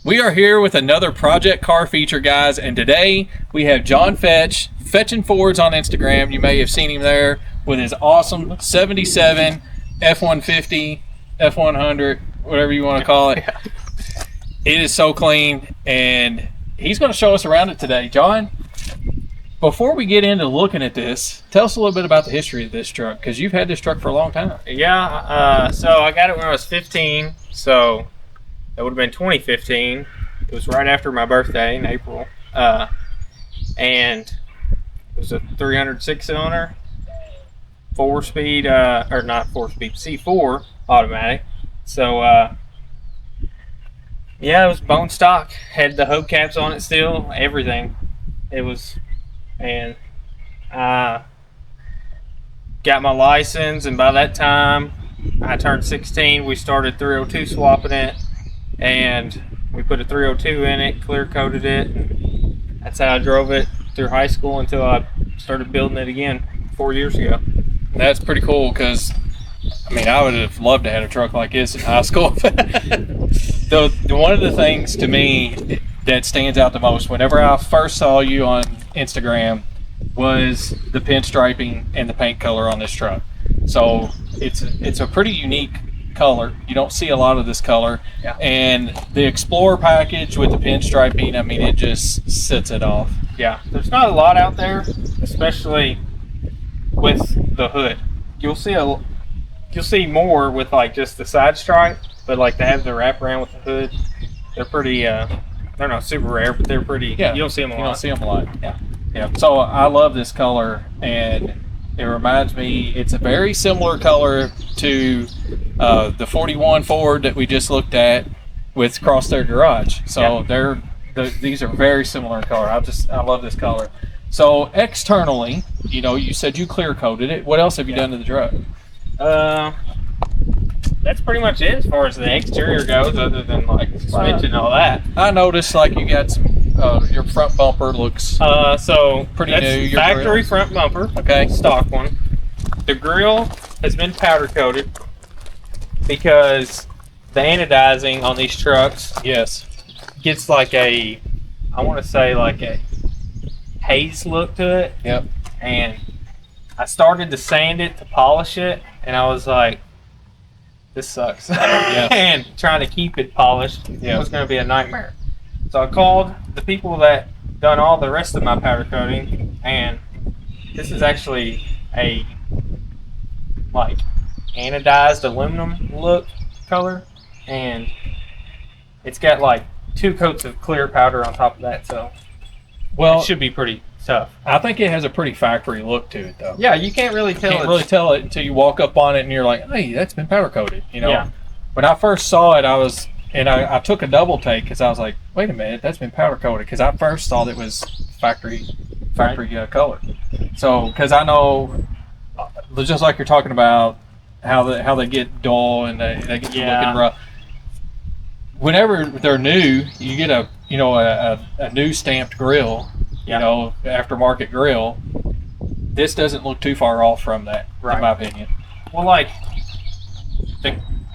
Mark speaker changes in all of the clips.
Speaker 1: We are here with another Project Car feature, guys, and today we have John Fetching Fords on Instagram. You may have seen him there with his awesome 77 F-150, F-100, whatever you want to call it. It is so clean, and he's going to show us around it today. John, before we get into looking at this, tell us a little bit about the history of this truck, because you've had this truck for a long time.
Speaker 2: Yeah, so I got it when I was 15, so that would have been 2015. It was right after my birthday in April, and it was a 306 cylinder, 4-speed, or not 4-speed, C4 automatic. So yeah, it was bone stock, had the hubcaps on it still, everything. It was, and I got my license, and by that time I turned 16. We started 302 swapping it, and we put a 302 in it, clear coated it, and that's how I drove it through high school until I started building it again 4 years ago.
Speaker 1: That's pretty cool, because I mean, I would have loved to have a truck like this in high school. One of the things to me that stands out the most whenever I first saw you on Instagram was the pinstriping and the paint color on this truck. So it's a pretty unique color. You don't see a lot of this color.
Speaker 2: Yeah.
Speaker 1: And the Explorer package with the pinstriping, I mean, it just sets it off.
Speaker 2: Yeah, there's not a lot out there, especially with the hood. You'll see more with like just the side stripe, but like to have the wraparound with the hood, they're pretty. They're not super rare, but they're pretty.
Speaker 1: Yeah,
Speaker 2: you don't see them a lot.
Speaker 1: You don't see them a lot.
Speaker 2: Yeah,
Speaker 1: yeah. So I love this color, and it reminds me. It's a very similar color to the 41 Ford that we just looked at with Cross Their Garage. So
Speaker 2: yeah.
Speaker 1: These are very similar in color. I love this color. So externally, you said you clear coated it. What else have you done to the truck?
Speaker 2: That's pretty much it as far as the exterior goes, other than like suspension and all that.
Speaker 1: I noticed like you got some. Your front bumper looks
Speaker 2: so
Speaker 1: pretty
Speaker 2: that's
Speaker 1: new. Your
Speaker 2: factory
Speaker 1: grill.
Speaker 2: front bumper.
Speaker 1: Okay.
Speaker 2: Stock one. The grill has been powder coated because the anodizing on these trucks,
Speaker 1: yes,
Speaker 2: gets like I want to say like a haze look to it.
Speaker 1: Yep.
Speaker 2: And I started to sand it to polish it, and I was like, this sucks.
Speaker 1: Yeah.
Speaker 2: And trying to keep it polished
Speaker 1: Yeah.
Speaker 2: was going to be a nightmare. So I called the people that done all the rest of my powder coating, and this is actually a like anodized aluminum look color, and it's got like 2 coats of clear powder on top of that, so it should be pretty tough.
Speaker 1: I think it has a pretty factory look to it, though.
Speaker 2: Yeah, you can't really tell.
Speaker 1: Can't really tell it until you walk up on it and you're like, hey, that's been powder coated.
Speaker 2: Yeah.
Speaker 1: When I first saw it, I took a double take because I was like, wait a minute, that's been powder coated, because I first thought it was factory color. So because I know, just like you're talking about how they get dull and they get looking rough. Whenever they're new, you get a new stamped grill. Aftermarket grill. This doesn't look too far off from that, in my opinion.
Speaker 2: Well,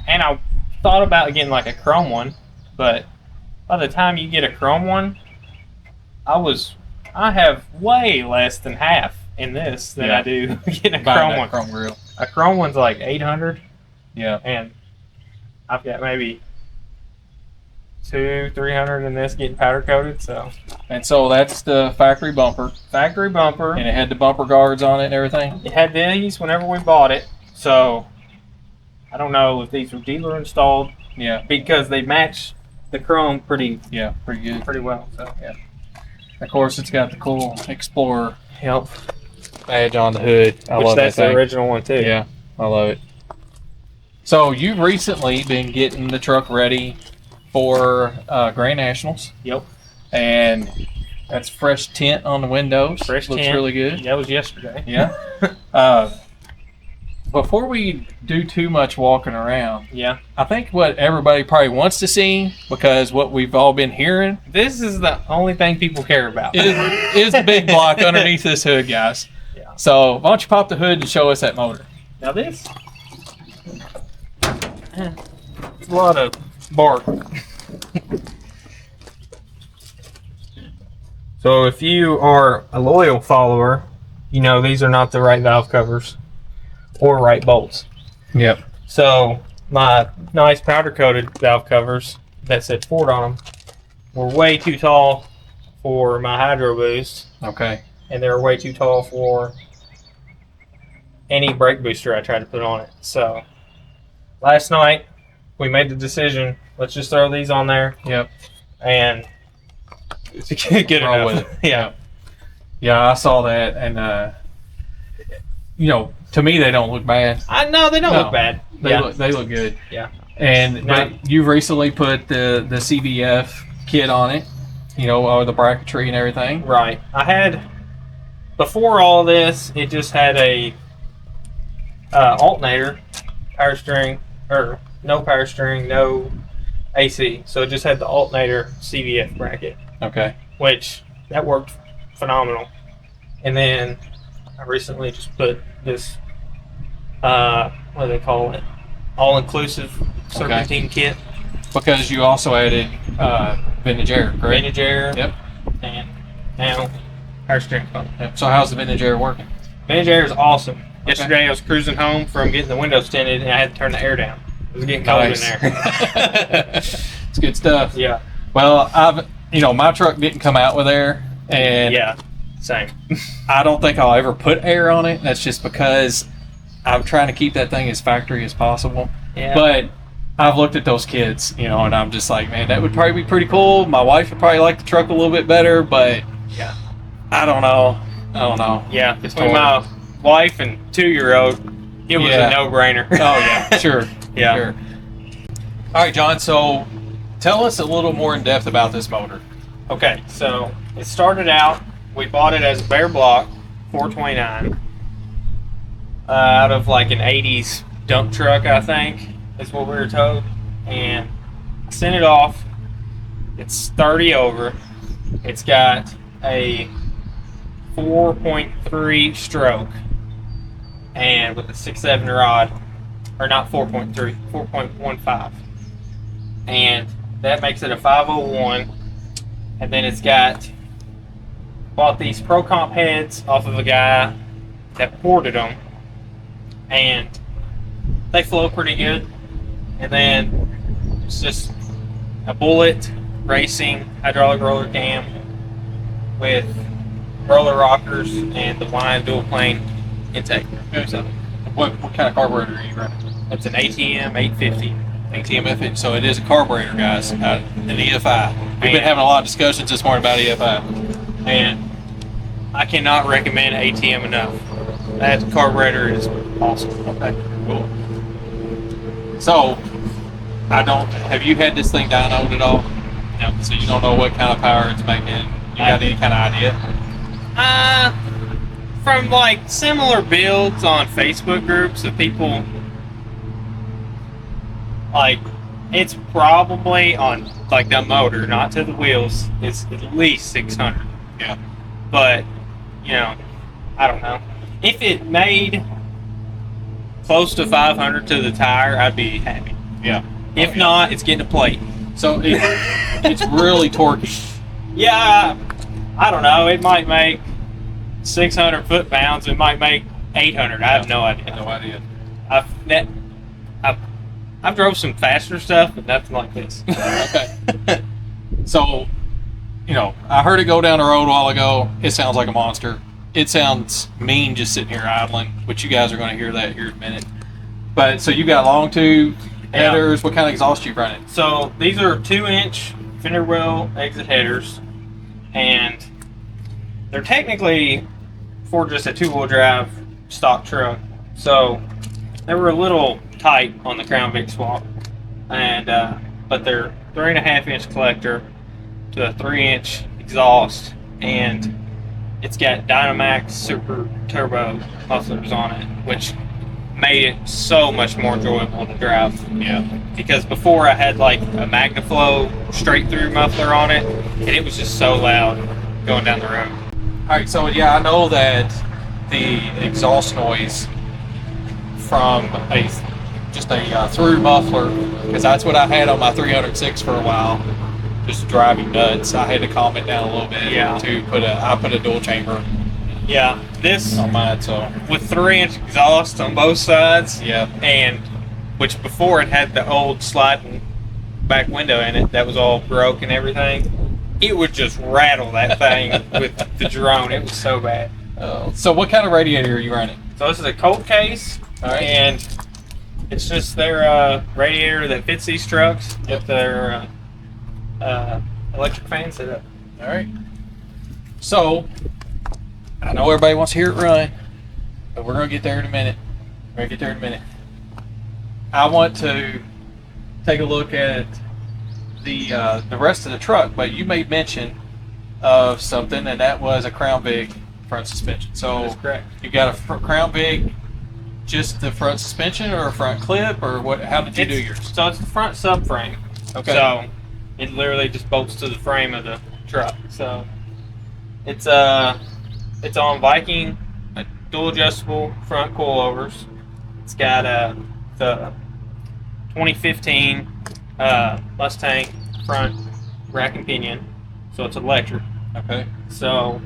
Speaker 2: and I thought about getting like a chrome one, but by the time you get a chrome one, I have way less than half in this than I do getting a chrome one.
Speaker 1: Chrome grill.
Speaker 2: A chrome one's like 800.
Speaker 1: Yeah.
Speaker 2: And I've got maybe 200-300 in this getting powder coated.
Speaker 1: So that's the factory bumper.
Speaker 2: Factory bumper.
Speaker 1: And it had the bumper guards on it and everything?
Speaker 2: It had these whenever we bought it. So I don't know if these were dealer installed.
Speaker 1: Yeah.
Speaker 2: Because they match the chrome pretty good. Pretty well. So yeah.
Speaker 1: Of course, it's got the cool Explorer badge on the hood. I love
Speaker 2: that's
Speaker 1: that thing.
Speaker 2: The original one too.
Speaker 1: Yeah, I love it. So you've recently been getting the truck ready for Grand Nationals.
Speaker 2: Yep.
Speaker 1: And that's fresh tint on the windows.
Speaker 2: Fresh
Speaker 1: Looks
Speaker 2: tint.
Speaker 1: really good.
Speaker 2: That was yesterday.
Speaker 1: Yeah. Before we do too much walking around, I think what everybody probably wants to see, because what we've all been hearing,
Speaker 2: this is the only thing people care about,
Speaker 1: is the big block underneath this hood, guys.
Speaker 2: Yeah.
Speaker 1: So why don't you pop the hood and show us that motor?
Speaker 2: Now this, it's a lot of bark. So if you are a loyal follower, you know these are not the right valve covers or right bolts.
Speaker 1: Yep.
Speaker 2: So my nice powder coated valve covers that said Ford on them were way too tall for my hydro boost,
Speaker 1: Okay.
Speaker 2: and they were way too tall for any brake booster I tried to put on it. So last night we made the decision, let's just throw these on there.
Speaker 1: Yep.
Speaker 2: And get
Speaker 1: Roll
Speaker 2: enough.
Speaker 1: with it.
Speaker 2: Yeah.
Speaker 1: Yeah, I saw that, and you know, to me they don't look bad.
Speaker 2: I know they don't
Speaker 1: No.
Speaker 2: look bad.
Speaker 1: They look good.
Speaker 2: Yeah.
Speaker 1: And
Speaker 2: Now-
Speaker 1: but you recently put the CVF kit on it, you know, or the bracketry and everything.
Speaker 2: Right. I had before all this, it just had a alternator, power steering, or no power steering, no AC. So it just had the alternator CVF bracket,
Speaker 1: Okay.
Speaker 2: which that worked phenomenal. And then I recently just put this, what do they call it? All-inclusive serpentine kit.
Speaker 1: Because you also added vintage air, correct?
Speaker 2: Vintage air.
Speaker 1: Yep.
Speaker 2: And now power steering pump.
Speaker 1: Yep. So how's the vintage air working?
Speaker 2: Vintage air is awesome. Yesterday I was cruising home from getting the windows tinted and I had to turn the air down. It was getting cold in there.
Speaker 1: It's good stuff.
Speaker 2: Yeah.
Speaker 1: Well, my truck didn't come out with air, and
Speaker 2: Yeah. Same.
Speaker 1: I don't think I'll ever put air on it. That's just because I'm trying to keep that thing as factory as possible.
Speaker 2: Yeah.
Speaker 1: But I've looked at those kids, and I'm just like, man, that would probably be pretty cool. My wife would probably like the truck a little bit better, but
Speaker 2: yeah.
Speaker 1: I don't know.
Speaker 2: Yeah.
Speaker 1: It's
Speaker 2: Between my wife and 2-year-old, it was
Speaker 1: Yeah.
Speaker 2: a no-brainer.
Speaker 1: Oh yeah, sure.
Speaker 2: Yeah.
Speaker 1: Sure. All right, John. So tell us a little more in depth about this motor.
Speaker 2: Okay, so it started out, we bought it as a bare block, 429, out of like an 80s dump truck, I think, is what we were told. And I sent it off. It's 30 over. It's got a 4.3 stroke, and with a 6.7 rod, or not 4.3, 4.15. And that makes it a 501. And then it's got, bought these Pro Comp heads off of a guy that ported them, and they flow pretty good. And then it's just a Bullet Racing hydraulic roller cam with roller rockers and the line dual plane intake. So
Speaker 1: What kind of carburetor are you running?
Speaker 2: it's an ATM 850.
Speaker 1: ATM, so it is a carburetor, guys. An EFI. We've been having a lot of discussions this morning about EFI.
Speaker 2: And I cannot recommend ATM enough. That carburetor is awesome.
Speaker 1: Okay, cool. So, have you had this thing dynoed at all? No. So you don't know what kind of power it's making? You got any kind of idea?
Speaker 2: From like similar builds on Facebook groups of people, like it's probably on like the motor, not to the wheels, it's at least 600.
Speaker 1: Yeah.
Speaker 2: But, I don't know. If it made close to 500 to the tire, I'd be happy.
Speaker 1: Yeah.
Speaker 2: If not, it's getting a plate.
Speaker 1: So it's really torquey.
Speaker 2: Yeah, I don't know. It might make 600 foot-pounds. It might make 800. I have no idea.
Speaker 1: No idea.
Speaker 2: I've drove some faster stuff, but nothing like this.
Speaker 1: Okay. So, I heard it go down the road a while ago. It sounds like a monster. It sounds mean just sitting here idling, which you guys are going to hear that here in a minute. But so you got long tube headers. What kind of exhaust you running?
Speaker 2: So these are 2-inch fender well exit headers, and they're technically for just a 2-wheel drive stock truck. So they were a little tight on the Crown Vic swap, and but they're 3.5-inch collector to a 3-inch exhaust, and it's got Dynamax Super Turbo mufflers on it, which made it so much more enjoyable to drive.
Speaker 1: Yeah.
Speaker 2: Because before I had like a MagnaFlow straight through muffler on it, and it was just so loud going down the road.
Speaker 1: All right, so yeah, I know that the exhaust noise from just a through muffler, because that's what I had on my 306 for a while. just drive you nuts. I had to calm it down a little bit.
Speaker 2: Yeah.
Speaker 1: I put a dual chamber
Speaker 2: Yeah, this
Speaker 1: on mine, so
Speaker 2: with 3-inch exhaust on both sides.
Speaker 1: yeah.
Speaker 2: And which before it had the old sliding back window in it that was all broke and everything. It would just rattle that thing with the drone. It was so bad.
Speaker 1: So what kind of radiator are you running?
Speaker 2: So this is a Colt case,
Speaker 1: All right.
Speaker 2: and it's just their radiator that fits these trucks with their electric fan setup.
Speaker 1: All right. So I know everybody wants to hear it run, but we're gonna get there in a minute. I want to take a look at the rest of the truck, but you made mention of something, and that was a Crown Vic front suspension. So
Speaker 2: That's correct.
Speaker 1: you got a Crown Vic, just the front suspension, or a front clip, or what? How did you do yours?
Speaker 2: So it's the front subframe.
Speaker 1: Okay.
Speaker 2: So it literally just bolts to the frame of the truck. So it's on Viking dual adjustable front coilovers. It's got the 2015 Mustang front rack and pinion, so it's electric.
Speaker 1: Okay.
Speaker 2: So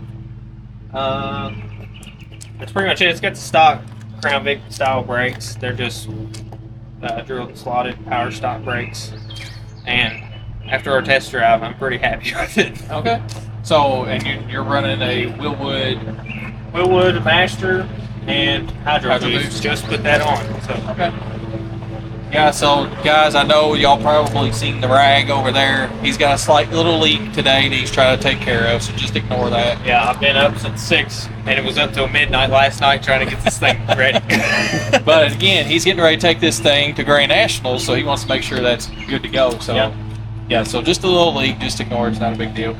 Speaker 2: that's pretty much it. It's got the stock Crown Vic style brakes. They're just drilled and slotted power stock brakes. And after our test drive, I'm pretty happy with it.
Speaker 1: Okay. So, and you're running a
Speaker 2: Willwood Master and Hydro
Speaker 1: Boost.
Speaker 2: Boost. Just put that on. So
Speaker 1: Okay. Yeah, so guys, I know y'all probably seen the rag over there. He's got a slight little leak today that he's trying to take care of, so just ignore that.
Speaker 2: yeah, I've been up since 6, and it was up till midnight last night trying to get this thing ready.
Speaker 1: But again, he's getting ready to take this thing to Grand National, so he wants to make sure that's good to go. So,
Speaker 2: Yep.
Speaker 1: yeah, so just a little leak, just ignore it. It's not a big deal.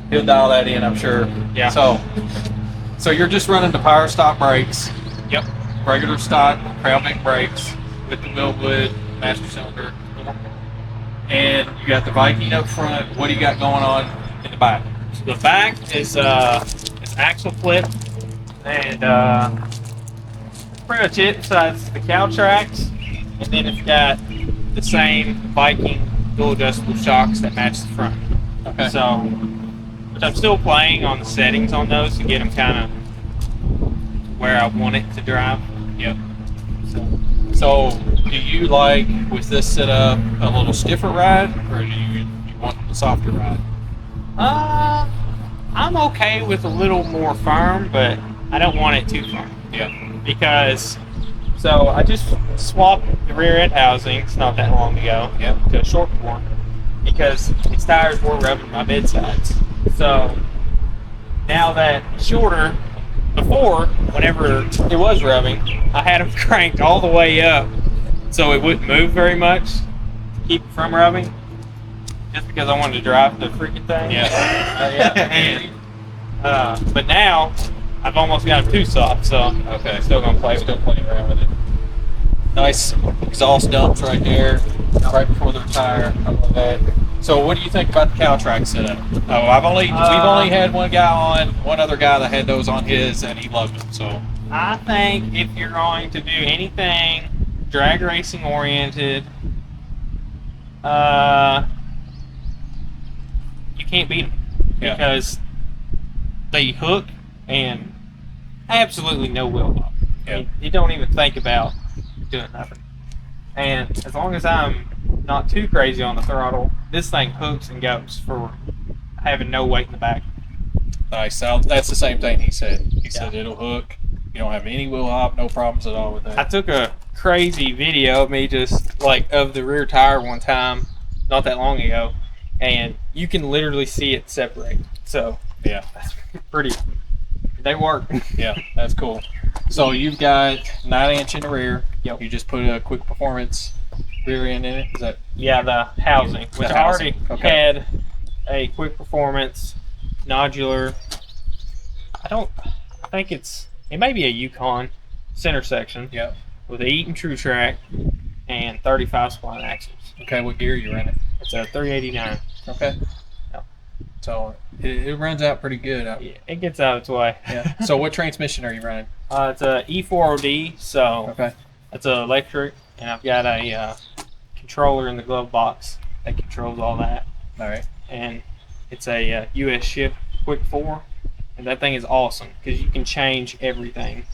Speaker 1: He'll dial that in, I'm sure.
Speaker 2: Yeah.
Speaker 1: So you're just running the power stock brakes,
Speaker 2: Yep.
Speaker 1: regular stock Crown Vic brakes with the Willwood master cylinder, and you got the Viking up front. What do you got going on in the back?
Speaker 2: So the back is it's axle flip, and that's pretty much it. Besides the cow tracks, and then it's got the same Viking dual adjustable shocks that match the front.
Speaker 1: Okay.
Speaker 2: So, which I'm still playing on the settings on those to get them kind of where I want it to drive.
Speaker 1: Yep. So, do you like with this setup a little stiffer ride, or do you want a softer ride?
Speaker 2: I'm okay with a little more firm, but I don't want it too firm.
Speaker 1: Yeah.
Speaker 2: Because, so I just swapped the rear end housings not that long ago to a short one because these tires were rubbing my mid sides. So now that it's shorter, before, whenever it was rubbing, I had them cranked all the way up so it wouldn't move very much to keep it from rubbing, just because I wanted to drive the freaking thing.
Speaker 1: Yeah.
Speaker 2: But now I've almost got them too soft, so
Speaker 1: Okay.
Speaker 2: still gonna play with
Speaker 1: Still
Speaker 2: it.
Speaker 1: playing around with it. Nice exhaust dumps right there, right before the tire. I love that. So, what do you think about the cow track setup? Oh, we've only had one other guy that had those on his, and he loved them. So,
Speaker 2: I think if you're going to do anything drag racing oriented, you can't beat them because they hook and absolutely no wheel lock.
Speaker 1: Yeah.
Speaker 2: You don't even think about doing nothing. And as long as I'm not too crazy on the throttle, this thing hooks and goes for having no weight in the back.
Speaker 1: nice. So that's the same thing he said. He said it'll hook. You don't have any wheel hop, no problems at all with that.
Speaker 2: I took a crazy video of me just like of the rear tire one time not that long ago, and you can literally see it separate. So
Speaker 1: Yeah.
Speaker 2: that's pretty. They work.
Speaker 1: Yeah, that's cool. So you've got 9-inch in the rear.
Speaker 2: Yep.
Speaker 1: You just put a quick performance rear end in it. Is that
Speaker 2: Yeah, the housing, which
Speaker 1: The
Speaker 2: I
Speaker 1: housing,
Speaker 2: already
Speaker 1: okay.
Speaker 2: had a quick performance nodular. I think it may be a Yukon center section
Speaker 1: yeah?
Speaker 2: with a Eaton True Track and 35 spline axles.
Speaker 1: Okay, what gear are you running?
Speaker 2: It's a 389.
Speaker 1: Okay.
Speaker 2: Yeah.
Speaker 1: So it runs out pretty good.
Speaker 2: Yeah, it gets out of its way.
Speaker 1: Yeah. So what transmission are you running?
Speaker 2: It's a E4OD, so
Speaker 1: Okay.
Speaker 2: it's a electric, and I've got a controller in the glove box that controls all that.
Speaker 1: All right.
Speaker 2: and it's a US shift quick 4, and that thing is awesome because you can change everything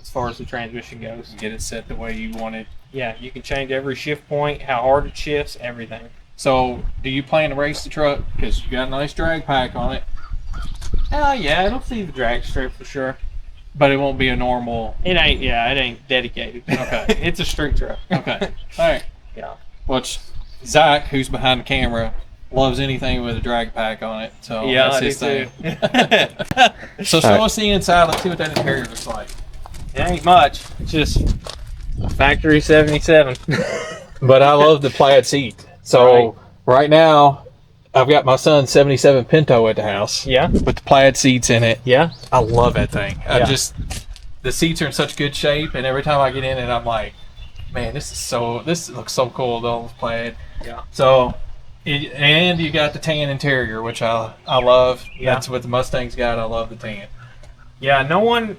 Speaker 2: as far as the transmission goes.
Speaker 1: Get it set the way you want it.
Speaker 2: Yeah, you can change every shift point, how hard it shifts, everything.
Speaker 1: So, do you plan to race the truck? Because you got a nice drag pack on it.
Speaker 2: Yeah, it'll see the drag strip for sure.
Speaker 1: But it won't be a normal.
Speaker 2: It ain't dedicated.
Speaker 1: Okay.
Speaker 2: It's a street truck.
Speaker 1: Okay. All right.
Speaker 2: Yeah.
Speaker 1: Which Zach, who's behind the camera, loves anything with a drag pack on it. So
Speaker 2: Yeah,
Speaker 1: that's
Speaker 2: I
Speaker 1: his
Speaker 2: do
Speaker 1: thing.
Speaker 2: too.
Speaker 1: So show us the inside. Let's see what that interior looks like.
Speaker 2: It ain't much. It's just a factory 77.
Speaker 1: But I love the plaid seat. So right now, I've got my son's 77 Pinto at the house.
Speaker 2: Yeah.
Speaker 1: With the plaid seats in it.
Speaker 2: Yeah.
Speaker 1: I love that thing.
Speaker 2: Yeah.
Speaker 1: The seats are in such good shape, and every time I get in it, I'm like, man, this looks so cool, those plaid.
Speaker 2: Yeah.
Speaker 1: So, and you got the tan interior, which I love.
Speaker 2: Yeah.
Speaker 1: That's what the Mustang's got. I love the tan.
Speaker 2: Yeah,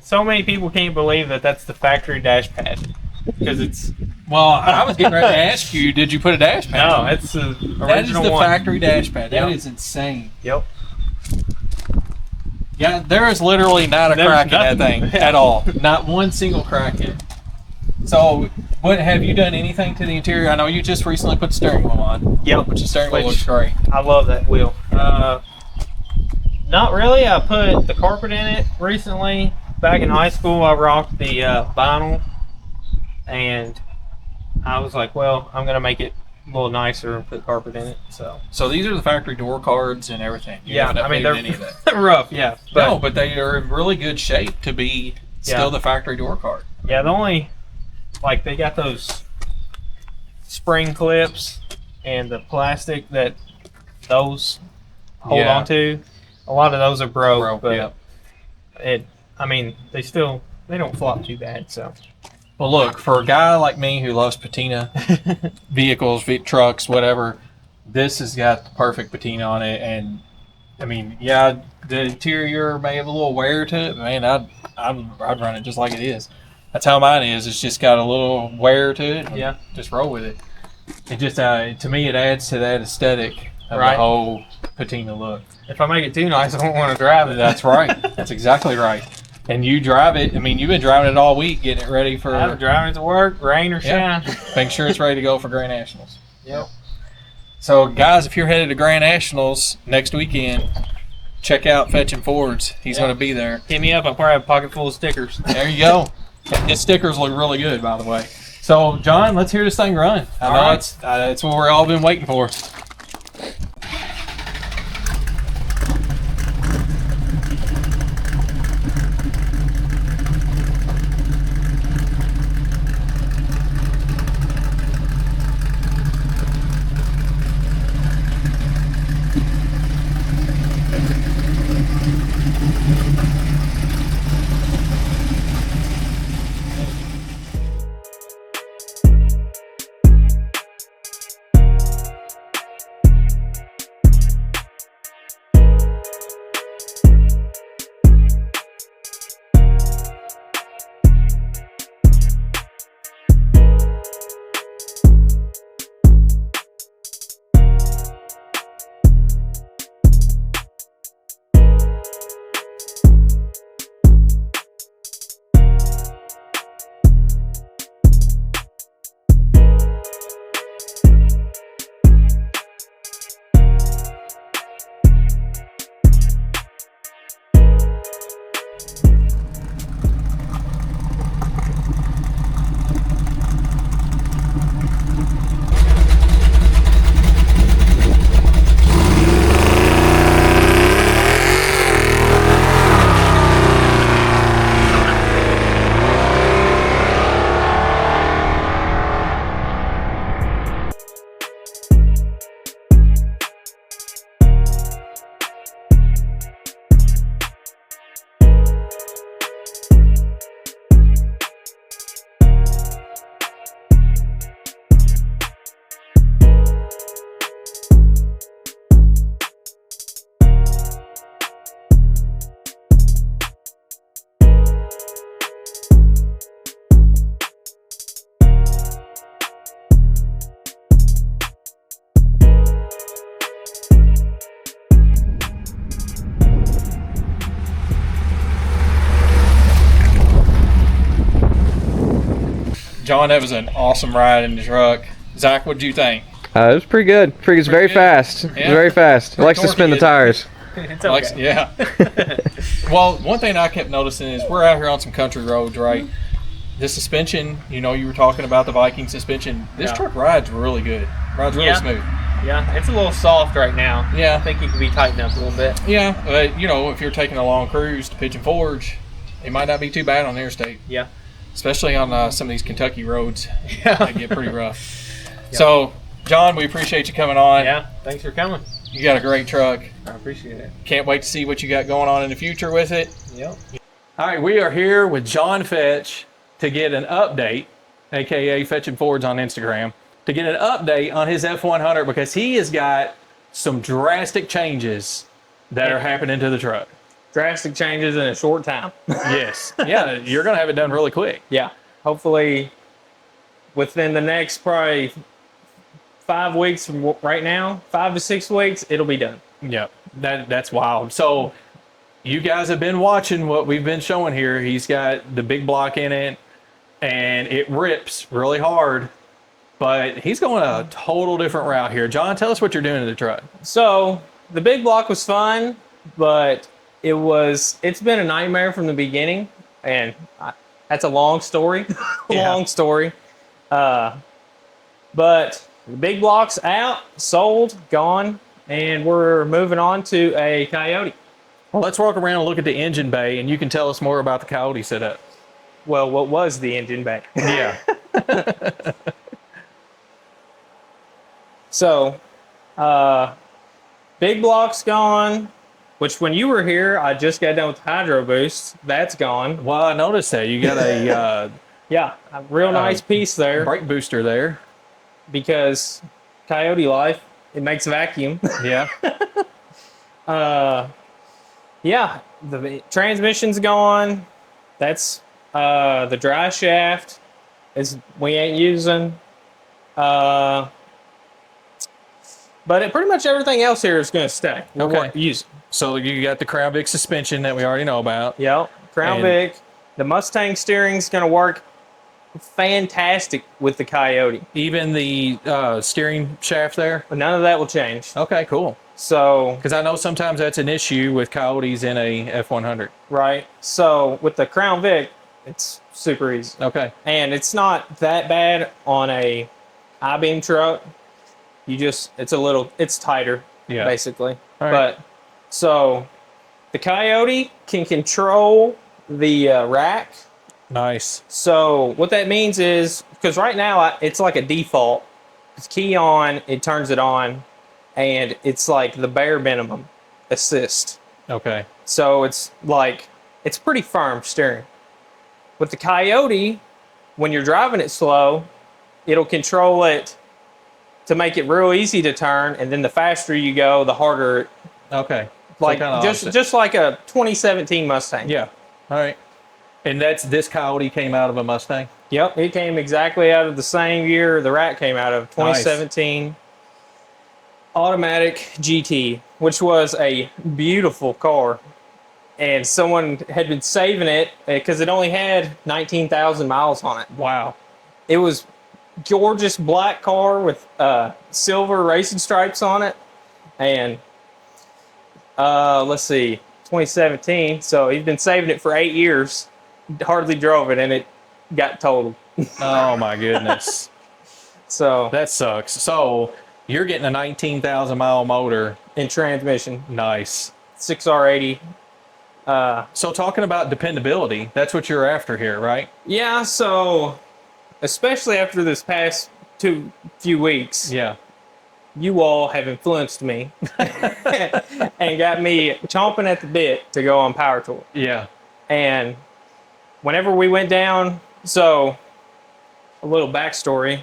Speaker 2: so many people can't believe that that's the factory dash pad. Because it's...
Speaker 1: Well, I was getting ready to ask you, did you put a dash pad
Speaker 2: No,
Speaker 1: on it?
Speaker 2: it's the original
Speaker 1: That is the
Speaker 2: one.
Speaker 1: factory dash pad. That
Speaker 2: Yep.
Speaker 1: is insane.
Speaker 2: Yep.
Speaker 1: Yeah, there is literally not a
Speaker 2: There's
Speaker 1: crack in that
Speaker 2: nothing.
Speaker 1: thing at all. Not one single crack in it. So, what have you done anything to the interior? I know you just recently put the steering wheel on.
Speaker 2: Yep.
Speaker 1: Which the steering wheel
Speaker 2: Which-
Speaker 1: looks great.
Speaker 2: I love that wheel. Not really. I put the carpet in it recently. Back in high school, I rocked the vinyl, and I was like, well, I'm going to make it a little nicer and put carpet in it.
Speaker 1: So these are the factory door cards and everything. You
Speaker 2: Yeah,
Speaker 1: haven't
Speaker 2: I mean,
Speaker 1: updated any of that.
Speaker 2: they're rough, yeah.
Speaker 1: But they are in really good shape to be still
Speaker 2: Yeah.
Speaker 1: the factory door card.
Speaker 2: Yeah, the only, like, they got those spring clips and the plastic that those hold
Speaker 1: Yeah.
Speaker 2: on to. A lot of those are broke, but
Speaker 1: yeah.
Speaker 2: they don't flop too bad, so.
Speaker 1: Well, look, for a guy like me who loves patina vehicles, trucks, whatever, this has got the perfect patina on it. And I mean, yeah, the interior may have a little wear to it, but man, I'd run it just like it is. That's how mine is. It's just got a little wear to it.
Speaker 2: Yeah.
Speaker 1: Just roll with it. It just, to me, it adds to that aesthetic of
Speaker 2: Right.
Speaker 1: the whole patina look.
Speaker 2: If I make it too nice, I don't want to drive it.
Speaker 1: That's right. That's exactly right. And you drive it. I mean, you've been driving it all week, getting it ready for.
Speaker 2: I'm driving it to work, rain or
Speaker 1: Yeah.
Speaker 2: shine.
Speaker 1: Make sure it's ready to go for Grand Nationals.
Speaker 2: Yep.
Speaker 1: So, guys, if you're headed to Grand Nationals next weekend, check out Fetching Fords. He's
Speaker 2: Yeah.
Speaker 1: going to be there.
Speaker 2: Hit me up. I'll probably have a pocket full of stickers.
Speaker 1: There you go. His stickers look really good, by the way. So, John, let's hear this thing run. I know
Speaker 2: All right.
Speaker 1: it's what we've all been waiting for. John, that was an awesome ride in the truck. Zach, what did you think?
Speaker 3: It was pretty good. It's very
Speaker 1: good.
Speaker 3: fast. It's
Speaker 1: Yeah.
Speaker 3: very fast. It likes to spin the tires.
Speaker 2: It's okay.
Speaker 1: Yeah. Well, one thing I kept noticing is we're out here on some country roads, right? The suspension, you were talking about the Viking suspension. This truck rides really good. Rides really smooth.
Speaker 2: Yeah, it's a little soft right now.
Speaker 1: Yeah.
Speaker 2: I think it could be tightened up a little bit.
Speaker 1: Yeah, but if you're taking a long cruise to Pigeon Forge, it might not be too bad on the interstate.
Speaker 2: Yeah.
Speaker 1: Especially on some of these Kentucky roads.
Speaker 2: Yeah.
Speaker 1: They get pretty rough. So, John, we appreciate you coming on.
Speaker 2: Yeah, thanks for coming.
Speaker 1: You got a great truck.
Speaker 2: I appreciate it.
Speaker 1: Can't wait to see what you got going on in the future with it.
Speaker 2: Yep.
Speaker 1: All right, we are here with John Fetch to get an update, aka Fetching Fords on Instagram, to get an update on his F-100 because he has got some drastic changes that are happening to the truck.
Speaker 2: Drastic changes in a short time.
Speaker 1: Yes. Yeah, you're going to have it done really quick.
Speaker 2: Yeah. Hopefully within the next probably 5 weeks from right now, 5 to 6 weeks, it'll be done.
Speaker 1: Yep. That's wild. So you guys have been watching what we've been showing here. He's got the big block in it and it rips really hard, but he's going a total different route here. John, tell us what you're doing to the truck.
Speaker 2: So the big block was fun, but it's been a nightmare from the beginning, and that's a long story. Long story. But the big block's out, sold, gone, and we're moving on to a Coyote.
Speaker 1: Well, let's walk around and look at the engine bay, and you can tell us more about the Coyote setup.
Speaker 2: Well, what was the engine bay?
Speaker 1: Yeah.
Speaker 2: So, big block's gone, which when you were here, I just got done with the Hydro Boost. That's gone.
Speaker 1: Well, I noticed that. You got a
Speaker 2: Yeah, a real nice piece there
Speaker 1: brake booster there.
Speaker 2: because Coyote life, it makes vacuum.
Speaker 1: Yeah.
Speaker 2: Yeah, the transmission's gone. That's the dry shaft we ain't using. But pretty much everything else here is going to stay.
Speaker 1: Okay.
Speaker 2: Use.
Speaker 1: So you got the Crown Vic suspension that we already know about.
Speaker 2: Yep. Crown Vic. The Mustang steering's going to work fantastic with the Coyote.
Speaker 1: Even the steering shaft there?
Speaker 2: But none of that will change.
Speaker 1: Okay, cool.
Speaker 2: So,
Speaker 1: Because I know sometimes that's an issue with Coyotes in a F-100.
Speaker 2: right. So with the Crown Vic, it's super easy.
Speaker 1: Okay.
Speaker 2: And it's not that bad on a I-beam truck. It's tighter,
Speaker 1: Yeah.
Speaker 2: basically.
Speaker 1: All right.
Speaker 2: But so the Coyote can control the rack.
Speaker 1: Nice.
Speaker 2: So what that means is, because right now it's like a default. It's key on, it turns it on, and it's like the bare minimum assist.
Speaker 1: Okay.
Speaker 2: So it's pretty firm steering. With the Coyote, when you're driving it slow, it'll control it to make it real easy to turn, and then the faster you go, the harder.
Speaker 1: Okay.
Speaker 2: Like
Speaker 1: So kinda
Speaker 2: just like a 2017 Mustang.
Speaker 1: Yeah. All right. And this Coyote came out of a Mustang?
Speaker 2: Yep, it came exactly out of the same year the Rat came out of, 2017 automatic GT, which was a beautiful car. And someone had been saving it because it only had 19,000 miles on it.
Speaker 1: Wow.
Speaker 2: It was gorgeous black car with silver racing stripes on it. And let's see, 2017. So he's been saving it for 8 years. Hardly drove it, and it got totaled.
Speaker 1: Oh my goodness.
Speaker 2: So
Speaker 1: That sucks. So you're getting a 19,000 mile motor.
Speaker 2: in transmission,
Speaker 1: Nice.
Speaker 2: 6R80.
Speaker 1: So talking about dependability, that's what you're after here, right?
Speaker 2: Yeah, so especially after this past few weeks,
Speaker 1: Yeah.
Speaker 2: you all have influenced me and got me chomping at the bit to go on Power Tour.
Speaker 1: Yeah.
Speaker 2: And whenever we went down, so a little backstory.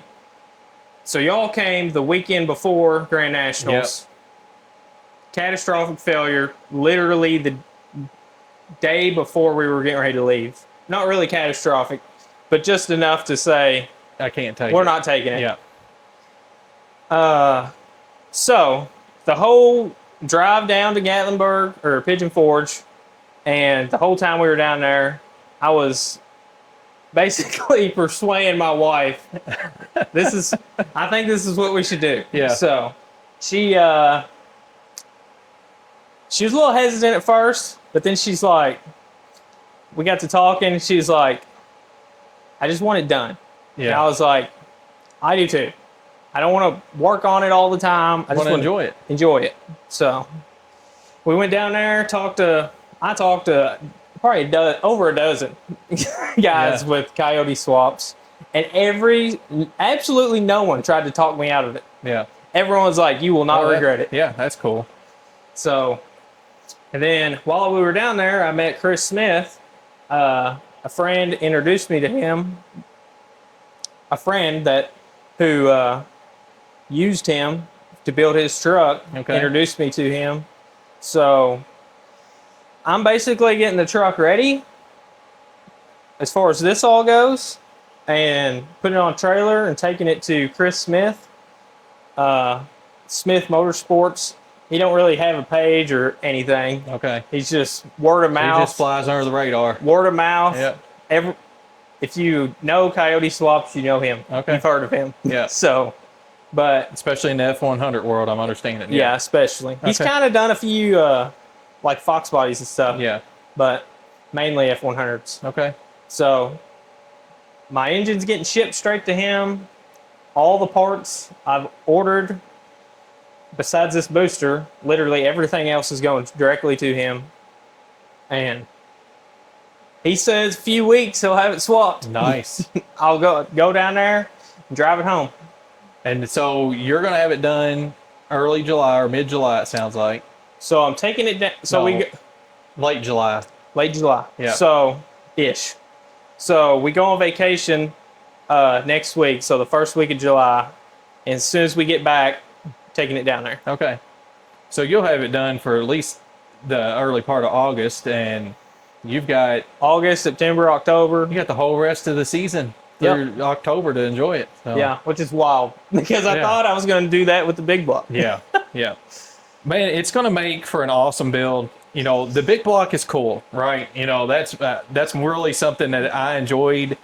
Speaker 2: So y'all came the weekend before Grand Nationals. Catastrophic failure, literally the day before we were getting ready to leave. Not really catastrophic, but just enough to say,
Speaker 1: I can't take
Speaker 2: we're
Speaker 1: it.
Speaker 2: not taking it.
Speaker 1: Yeah.
Speaker 2: So the whole drive down to Gatlinburg or Pigeon Forge, and the whole time we were down there, I was basically persuading my wife. I think this is what we should do.
Speaker 1: Yeah.
Speaker 2: So she was a little hesitant at first, but then she's like, we got to talking, and she's like, I just want it done. And I was like, I do too. I don't want to work on it all the time. I just want to
Speaker 1: enjoy it.
Speaker 2: Enjoy it. So we went down there, I talked to probably over a dozen guys with Coyote swaps, and absolutely no one tried to talk me out of it.
Speaker 1: Yeah.
Speaker 2: Everyone was like, you will not regret it.
Speaker 1: Yeah, that's cool.
Speaker 2: So, and then while we were down there, I met Chris Smith. A friend introduced me to him. A friend who used him to build his truck introduced me to him. So I'm basically getting the truck ready as far as this all goes, and putting it on a trailer and taking it to Chris Smith, Smith Motorsports. He don't really have a page or anything.
Speaker 1: Okay.
Speaker 2: He's just word of mouth.
Speaker 1: He just flies under the radar.
Speaker 2: Word of mouth.
Speaker 1: Yeah.
Speaker 2: If you know Coyote Swaps, you know him.
Speaker 1: Okay.
Speaker 2: You've heard of him.
Speaker 1: Yeah.
Speaker 2: So, but
Speaker 1: especially in the F-150 world, I'm understanding.
Speaker 2: Yeah, especially. He's kind of done a few like Fox bodies and stuff.
Speaker 1: Yeah.
Speaker 2: But mainly F-100s.
Speaker 1: Okay.
Speaker 2: So my engine's getting shipped straight to him. All the parts I've ordered, besides this booster, literally everything else is going directly to him. And he says a few weeks he'll have it swapped.
Speaker 1: Nice.
Speaker 2: I'll go down there and drive it home.
Speaker 1: And so you're going to have it done early July or mid-July, it sounds like.
Speaker 2: So I'm taking it down. So
Speaker 1: late July.
Speaker 2: Late July.
Speaker 1: Yeah.
Speaker 2: So, ish. So we go on vacation next week, so the first week of July. And as soon as we get back, taking it down there.
Speaker 1: Okay. So you'll have it done for at least the early part of August, and you've got
Speaker 2: August, September, October.
Speaker 1: You got the whole rest of the season through October to enjoy it. So.
Speaker 2: Yeah, which is wild because I thought I was going to do that with the big block.
Speaker 1: Yeah, yeah. Man, it's going to make for an awesome build. You know, the big block is cool, right? You know, that's really something that I enjoyed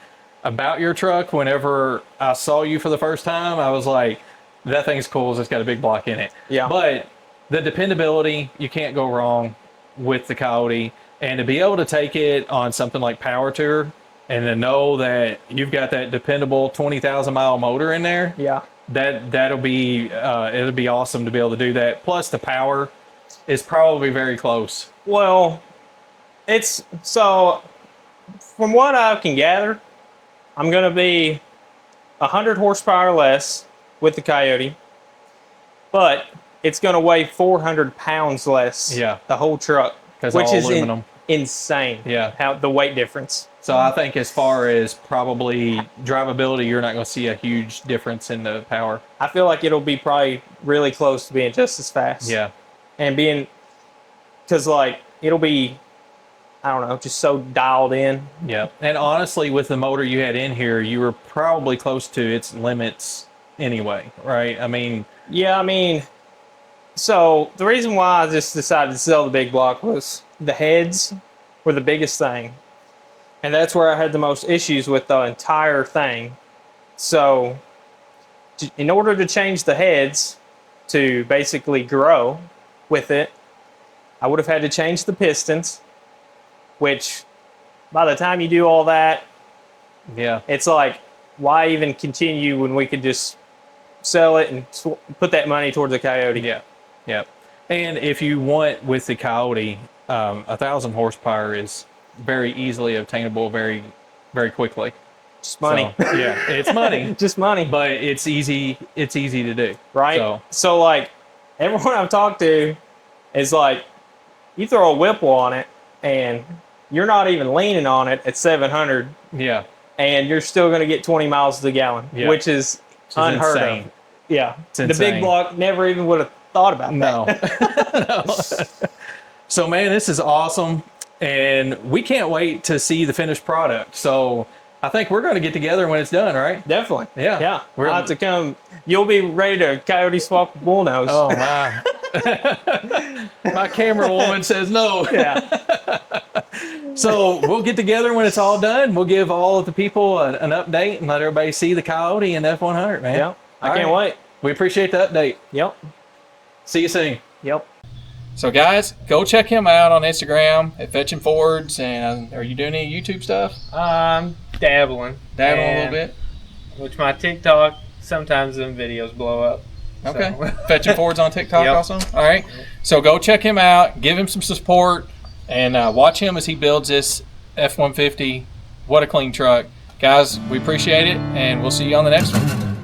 Speaker 1: about your truck. Whenever I saw you for the first time, I was like, that thing's cool. It's got a big block in it.
Speaker 2: Yeah.
Speaker 1: But the dependability, you can't go wrong with the Coyote. And to be able to take it on something like Power Tour and to know that you've got that dependable 20,000 mile motor in there.
Speaker 2: Yeah.
Speaker 1: That'll be it'll be awesome to be able to do that. Plus the power is probably very close.
Speaker 2: Well, it's so from what I can gather, I'm going to be 100 horsepower less with the Coyote, but it's going to weigh 400 pounds less.
Speaker 1: Yeah.
Speaker 2: The whole truck, which is insane.
Speaker 1: Yeah.
Speaker 2: How the weight difference.
Speaker 1: So I think as far as probably drivability, you're not going to see a huge difference in the power.
Speaker 2: I feel like it'll be probably really close to being just as fast.
Speaker 1: Yeah.
Speaker 2: And because like it'll be, I don't know, just so dialed in.
Speaker 1: Yeah. And honestly, with the motor you had in here, you were probably close to its limits anyway, right? I mean.
Speaker 2: Yeah, I mean, so the reason why I just decided to sell the big block was the heads were the biggest thing. And that's where I had the most issues with the entire thing. So in order to change the heads to basically grow with it, I would have had to change the pistons, which by the time you do all that,
Speaker 1: yeah,
Speaker 2: it's like, why even continue when we could just sell it and put that money towards the Coyote?
Speaker 1: Yeah, yeah. And if you want with the Coyote, 1,000 horsepower is very easily obtainable very, very quickly.
Speaker 2: Just money.
Speaker 1: So, yeah, it's money.
Speaker 2: Just money.
Speaker 1: But it's easy to do.
Speaker 2: Right? So like, everyone I've talked to is like, you throw a Whipple on it, and you're not even leaning on it at 700.
Speaker 1: Yeah.
Speaker 2: And you're still going to get 20 miles to the gallon, which is unheard of. Yeah. The big block never even would have thought about that.
Speaker 1: No. So, man, this is awesome. And we can't wait to see the finished product. So I think we're going to get together when it's done, right?
Speaker 2: Definitely.
Speaker 1: Yeah.
Speaker 2: Yeah. We'll have to come. You'll be ready to Coyote swap the bullnose.
Speaker 1: Oh, my. My camera woman says no.
Speaker 2: Yeah.
Speaker 1: So we'll get together when it's all done. We'll give all of the people an update and let everybody see the Coyote and F-100, man.
Speaker 2: Yep. I
Speaker 1: All
Speaker 2: can't
Speaker 1: right.
Speaker 2: wait.
Speaker 1: We appreciate the update.
Speaker 2: Yep.
Speaker 1: See you soon.
Speaker 2: Yep.
Speaker 1: So guys, go check him out on Instagram at Fetching Fords. And are you doing any YouTube stuff?
Speaker 2: Dabbling.
Speaker 1: Dabbling a little bit.
Speaker 2: Which my TikTok, sometimes them videos blow up.
Speaker 1: Okay.
Speaker 2: So.
Speaker 1: Fetching Fords on TikTok
Speaker 2: Yep.
Speaker 1: also. All right. So go check him out. Give him some support. And watch him as he builds this F-150. What a clean truck. Guys, we appreciate it, and we'll see you on the next one.